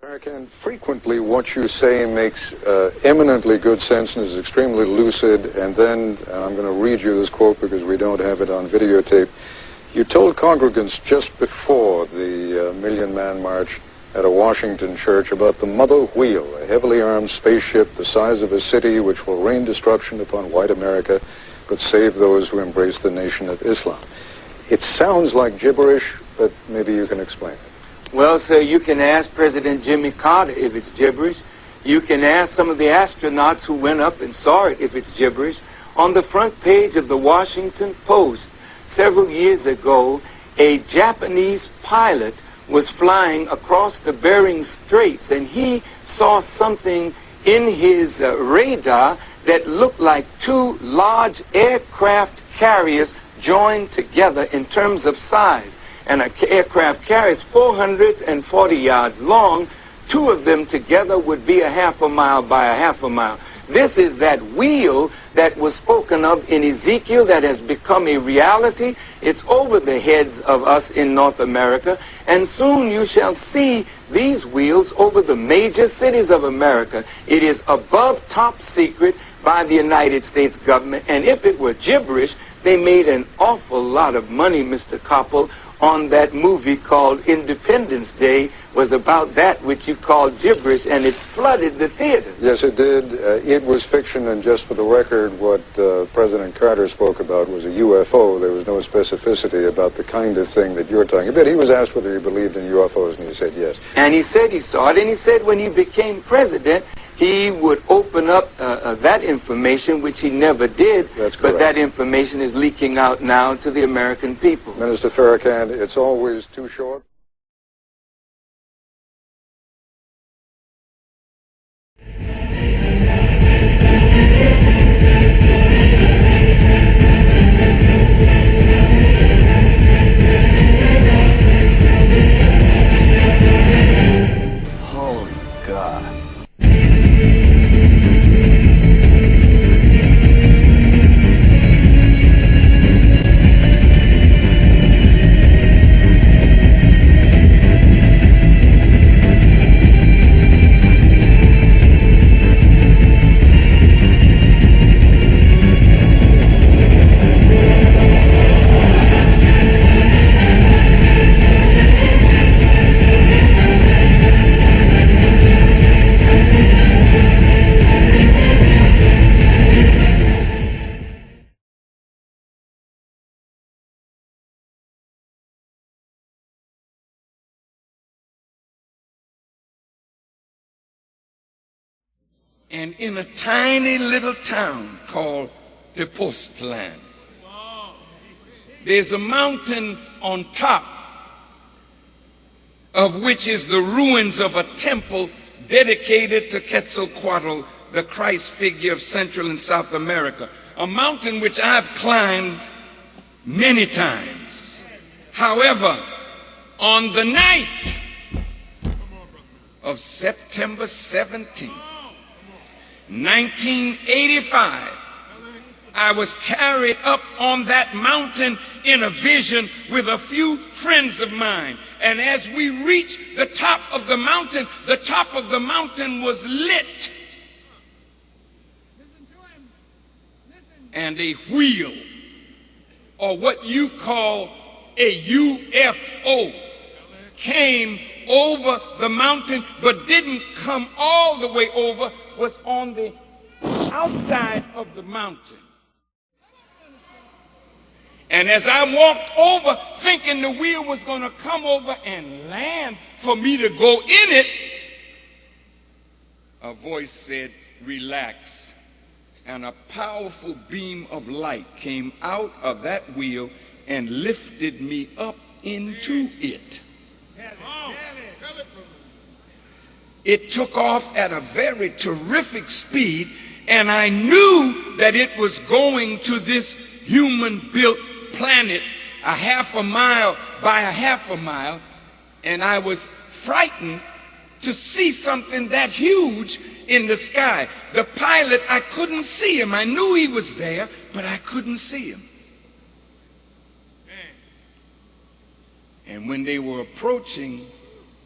Farrakhan, frequently what you say makes eminently good sense and is extremely lucid, and then, and I'm going to read you this quote because we don't have it on videotape, you told congregants just before the Million Man March at a Washington church about the Mother Wheel, a heavily armed spaceship the size of a city which will rain destruction upon white America, but save those who embrace the nation of Islam. It sounds like gibberish, but maybe you can explain it. Well, sir, you can ask President Jimmy Carter if it's gibberish. You can ask some of the astronauts who went up and saw it if it's gibberish. On the front page of the Washington Post, several years ago, a Japanese pilot was flying across the Bering Straits, and he saw something in his radar that looked like two large aircraft carriers joined together in terms of size. And an aircraft carrier is 440 yards long. Two of them together would be a half a mile by a half a mile. This is that wheel that was spoken of in Ezekiel that has become a reality. It's over the heads of us in North America, and soon you shall see these wheels over the major cities of America. It is above top secret by the United States government, and if it were gibberish, they made an awful lot of money, Mr. Koppel, on that movie called Independence Day, was about that which you call gibberish, and it flooded the theaters. Yes, it did. It was fiction, and just for the record, what President Carter spoke about was a UFO. There was no specificity about the kind of thing that you're talking about. He was asked whether he believed in UFOs, and he said yes. And he said he saw it, and he said when he became president, he would open up that information, which he never did. That's correct. But that information is leaking out now to the American people. Minister Farrakhan, it's always too short. Holy God. And in a tiny little town called Tepoztlan, there's a mountain on top of which is the ruins of a temple dedicated to Quetzalcoatl, the Christ figure of Central and South America, a mountain which I've climbed many times. However, on the night of September 17th, 1985, I was carried up on that mountain in a vision with a few friends of mine. And as we reached the top of the mountain was lit. And a wheel, or what you call a UFO, came over the mountain, but didn't come all the way over, was on the outside of the mountain. And as I walked over, thinking the wheel was going to come over and land for me to go in it, a voice said, "Relax." And a powerful beam of light came out of that wheel and lifted me up into it. It took off at a very terrific speed, and I knew that it was going to this human-built planet a half a mile by a half a mile, and I was frightened to see something that huge in the sky. The pilot, I couldn't see him. I knew he was there, but I couldn't see him. And when they were approaching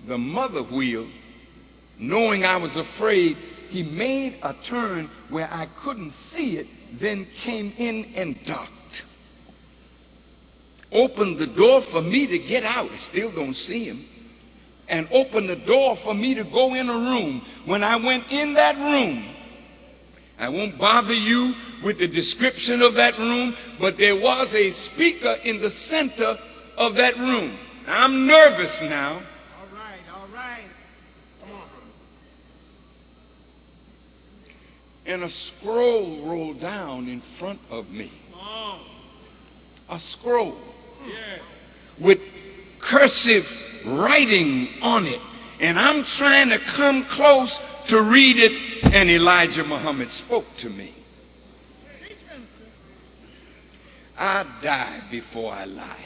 the mother wheel, knowing I was afraid, he made a turn where I couldn't see it, then came in and docked. Opened the door for me to get out. I still don't see him. And opened the door for me to go in a room. When I went in that room, I won't bother you with the description of that room, but there was a speaker in the center of that room. I'm nervous now. All right. Come on, brother. And a scroll rolled down in front of me. A scroll with cursive writing on it. And I'm trying to come close to read it, and Elijah Muhammad spoke to me. I die before I lie.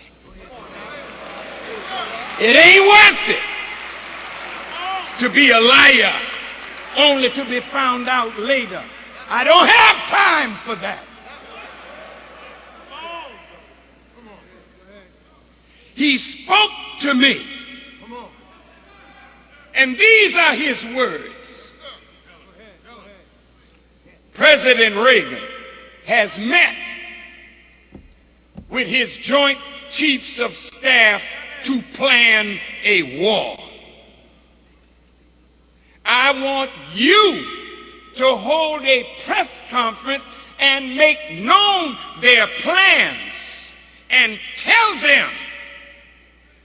It ain't worth it to be a liar, only to be found out later. I don't have time for that. He spoke to me, and these are his words. President Reagan has met with his Joint Chiefs of Staff to plan a war. I want you to hold a press conference and make known their plans and tell them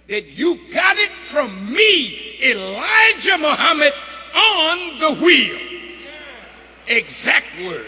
that you got it from me, Elijah Muhammad, on the wheel. Exact word.